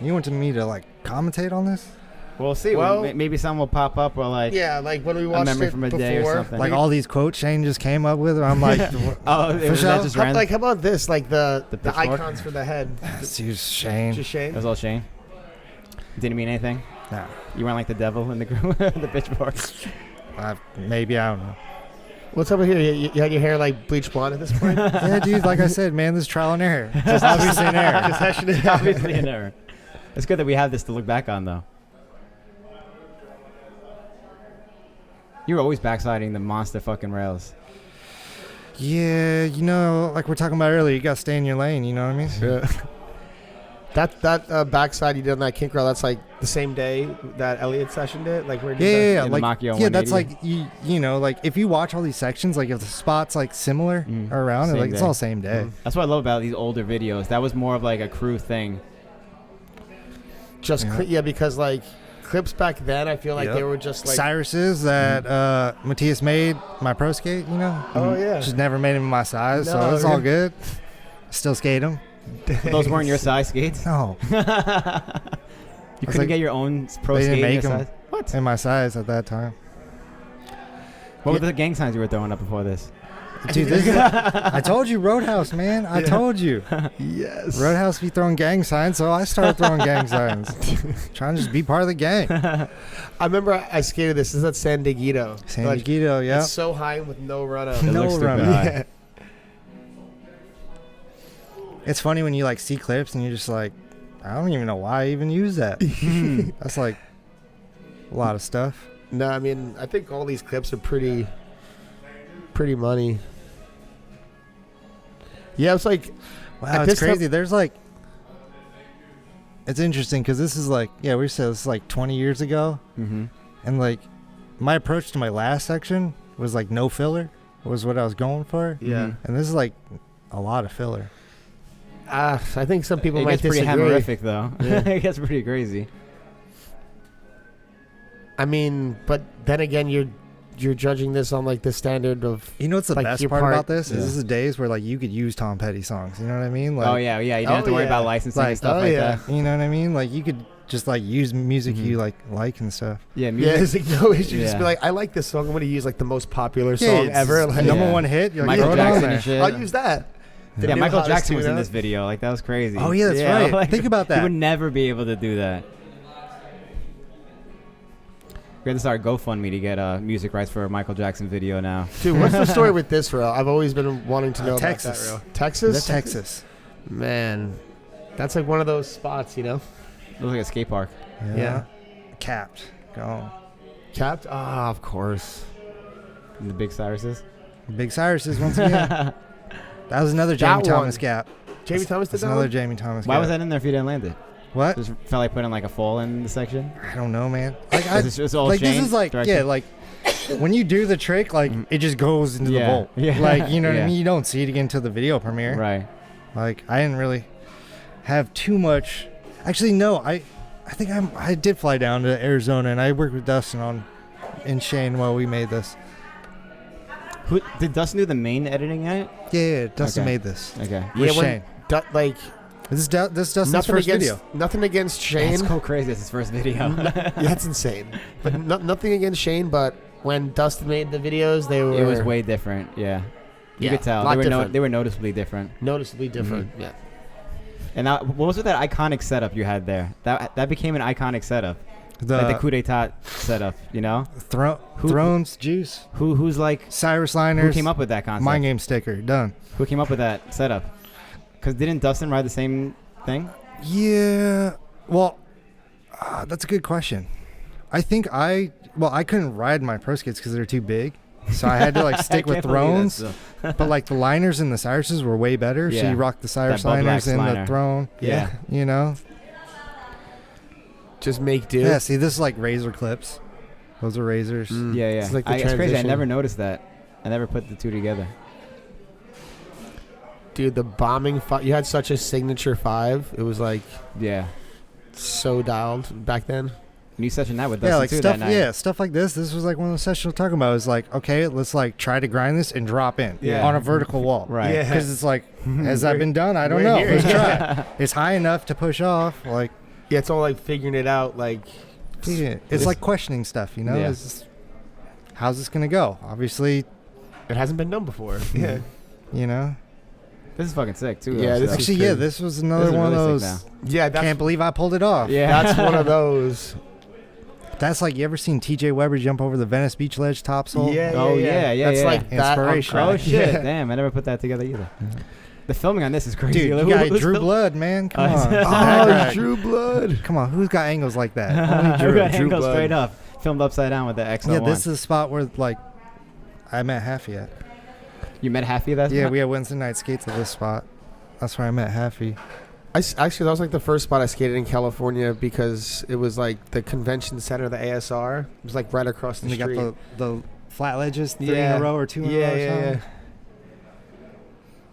You want me to like commentate on this? We'll see. Well, Maybe some will pop up or like like when we a watched memory it from a before, day or something. Like all these quotes Shane just came up with. I'm like, oh, for was sure? that just random? Like how about this? Like the pitchfork? icons for the head. It's just Shane. Just Shane. It was all Shane. Didn't mean anything. Nah, You weren't like the devil in the group, the pitchfork. maybe I don't know. What's up with here? You had your hair like bleach blonde at this point. Yeah, dude. Like I said, man, this is trial and error. Just obviously an error. Just hashing it. Obviously an error. It's good that we have this to look back on, though. You were always backsliding the monster fucking rails. Yeah, you know, like we're talking about earlier, you got to stay in your lane. You know what I mean? Yeah. That backside you did on that kink rail, that's like the same day that Elliot session did. Like where Yeah, In the like Machio yeah, that's 180. like you know, like if you watch all these sections, like if the spots like similar around, Same like it's day. all same day. That's what I love about these older videos. That was more of like a crew thing. just because like clips back then, I feel like Yep. they were just like Cyrus's that Matthias made my pro skate, you know. Oh yeah. Just never made him my size, No, so it's all yeah. good. Still skate them. But those weren't your size skates. No, You couldn't like- get your own pro they skate didn't in make your 'em. size. What? in my size at that time. What were the gang signs you were throwing up before this? Dude, this is I told you, Roadhouse, man. I told you. Yes. Roadhouse be throwing gang signs, so I started throwing gang signs. Trying to just be part of the gang. I remember I skated this. This is at San Diego. San Like, Diego, yeah. It's so high with no run up. It No looks stupid run. high. Yeah. It's funny when you like see clips and you're just like, I don't even know why I even use that. That's like a lot of stuff. No, I mean I think all these clips are pretty money. Yeah, it's like Wow, At it's this crazy. There's like, it's interesting because this is like, yeah, we said this is like 20 years ago. Mm-hmm. And like, my approach to my last section was like no filler, was what I was going for. yeah. And this is like a lot of filler. I think some people It might gets pretty disagree. hammerific though. Yeah. It gets pretty crazy. I mean, but then again, you're judging this on like the standard of You know what's the Like, best your part part- about this? yeah. Is this is days where like you could use Tom Petty songs. You know what I mean? Like, Oh yeah. You don't have to worry about licensing and Like, stuff like that. You know what I mean? Like you could just like use music you like and stuff. Yeah, yeah, music. it's like no issue. Just Yeah. be like, I like this song. I'm gonna use like the most popular Yeah, song it's ever. Like, number Yeah. one hit. You're like, Michael throw it on Jackson there. and shit. I'll use that. The Yeah, new Michael hottest Jackson was in tune this out. video. Like that was crazy. Oh yeah, that's right. like, Think about You that. would never be able to do that. We have to start GoFundMe to get music rights for a Michael Jackson video now. Dude, what's the story with this rail? I've always been wanting to know about Texas. that rail. Texas? Texas. Man, that's like one of those spots, you know? Looks like a skate park. Yeah. Capped. Go. Capped? Ah, of course. And the big Cyruses. Big Cyrus's once again. That was another Jamie That Thomas one. gap. Jamie Thomas did That's that another one? Jamie Thomas Why gap. was that in there if you didn't land it? What? Just felt like putting like a fall in the section. I don't know, man. Like, It's all like this Shane is like, directed? yeah, like when you do the trick, like it just goes into the Yeah. vault. Yeah. Like, you know what Yeah. I mean? You don't see it again until the video premiere. Right. Like, I didn't really have too much. Actually, no. I think I did fly down to Arizona and I worked with Dustin and Shane while we made this. Who did Dustin do the main editing on it? Yeah, Dustin Okay. made this. Okay. With when Shane. like, This is Dustin's nothing first against, video. Nothing against Shane. That's so crazy. That's his first video. Yeah, that's insane. But nothing against Shane, but when Dustin made the videos, they were It was way different. Yeah. You Yeah, could tell. lot They were, different. they were noticeably different. noticeably different. Mm-hmm. Yeah. And now, what was with that iconic setup you had there? That became an iconic setup. Like the coup d'etat setup, you know? Thrones, Juice, Who's like, Cyrus who Liners, came up with that concept? Mind Game sticker, done. Who came up with that setup? Because didn't Dustin ride the same thing? Yeah. Well, that's a good question. I think I couldn't ride my pro skates because they're too big. So I had to like stick I with can't believe that Thrones. still. But like the liners and the Cyruses were way better. So Yeah. you rock the Cyrus That Bud liners Lax and liner. the Throne. Yeah. You know? Just make do. Yeah, see, this is like razor clips. Those are razors. Mm. Yeah, yeah. It's like the It's crazy. I transition. never noticed that. I never put the two together. Dude, the bombing you had such a signature 5. It was like Yeah. so dialed back then. New session that with Dustin Yeah, like too stuff. that night. Yeah, stuff like this. This was like one of the sessions we're talking about. It was like, okay, let's like try to grind this and drop in Yeah. on a vertical wall. Right. Because it's like, has that been done? I don't We're know. here. Let's try. It's high enough to push off. Like, Yeah, it's all like figuring it out. Like, it's like questioning stuff, you know? Yeah. How's this going to go? Obviously, it hasn't been done before. Yeah. You know? This is fucking sick too. Yeah, though, this so. Actually, crazy. this was another This is one really of sick those. Yeah, Can't believe I pulled it off. Yeah, that's one of those. That's like, you ever seen TJ Weber jump over the Venice Beach ledge topsole? Yeah, Oh, yeah. That's like that Inspiration. Oh on shit! Yeah. Damn, I never put that together either. The filming on this is crazy. Dude, Like, you got who's Drew film- Blood, man. Come Oh, on. Oh, Drew Blood. Come on, who's got angles like that? Who Only Drew. got Drew angles Blood. straight up, filmed upside down with the XL1. Yeah, this is the spot where, like, I met Haffy at. You met Happy that? Yeah, we had Wednesday night skates at this spot. That's where I met Haffy. Actually, that was like the first spot I skated in California because it was like the convention center, the ASR. It was like right across the And they street. got the flat ledges, 3 in Yeah. a row or 2 in a row or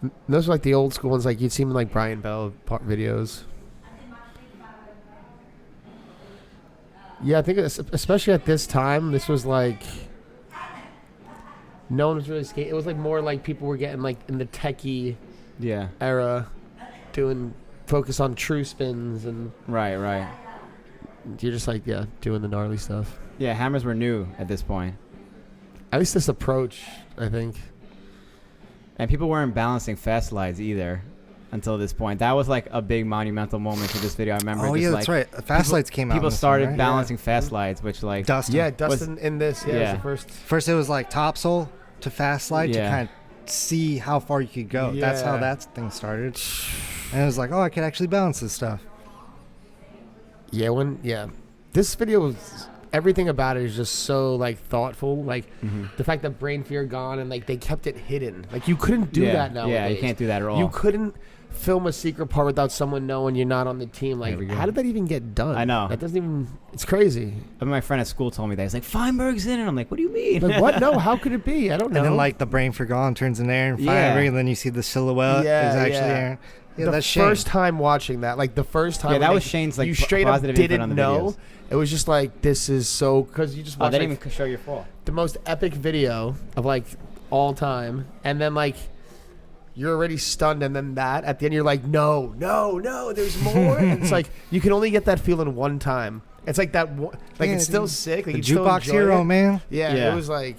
something. Those are like the old school ones, like you'd see them in like Brian Bell videos. Yeah, I think especially at this time, this was like no one was really skating. It was like more like people were getting like in the techie Yeah. era, doing focus on true spins, and Right. you're just like doing the gnarly stuff. Yeah, hammers were new at this point, At least this approach, I think. and people weren't balancing fast slides either until this point. That was like a big monumental moment for this video. I remember. Oh, just yeah, like that's right. Fast Lights came out. People in this started one, right? balancing fast slides, which like Dustin. Yeah, Dustin in this. Yeah, Yeah. was the first. First, it was like topsole to fast slide to Yeah. kind of see how far you could go. That's how Yeah. that thing started. And it was like, oh, I could actually balance this stuff. Yeah, this video was everything about it is just so like thoughtful. Like the fact that Brain Fear gone and like they kept it hidden. Like you couldn't do that nowadays. Yeah, you can't do that at all. You couldn't film a secret part without someone knowing you're not on the team. There Like, we go. how did that even get done? I know. That doesn't even. It's crazy. I mean, my friend at school told me that. He's like, Feinberg's in it. I'm like, what do you mean? Like what? No, how could it be? I don't know. And then like the brain for gone turns in Aaron Yeah. Feinberg, and then you see the silhouette Yeah, is actually yeah. Aaron. Yeah, the that's Shane. first time watching that, like the first time, Yeah, that when was Shane's, like, you straight up positive input didn't on the know. videos. It was just like this is so because you just Oh, watched they like, didn't even show your fall. the most epic video of like all time, and then like you're already stunned, and then that at the end you're like, no, there's more. And it's like you can only get that feeling one time. It's like that, like Yeah, it's still dude. sick. Like The you still jukebox enjoy hero, it. man. Yeah, Yeah. it was like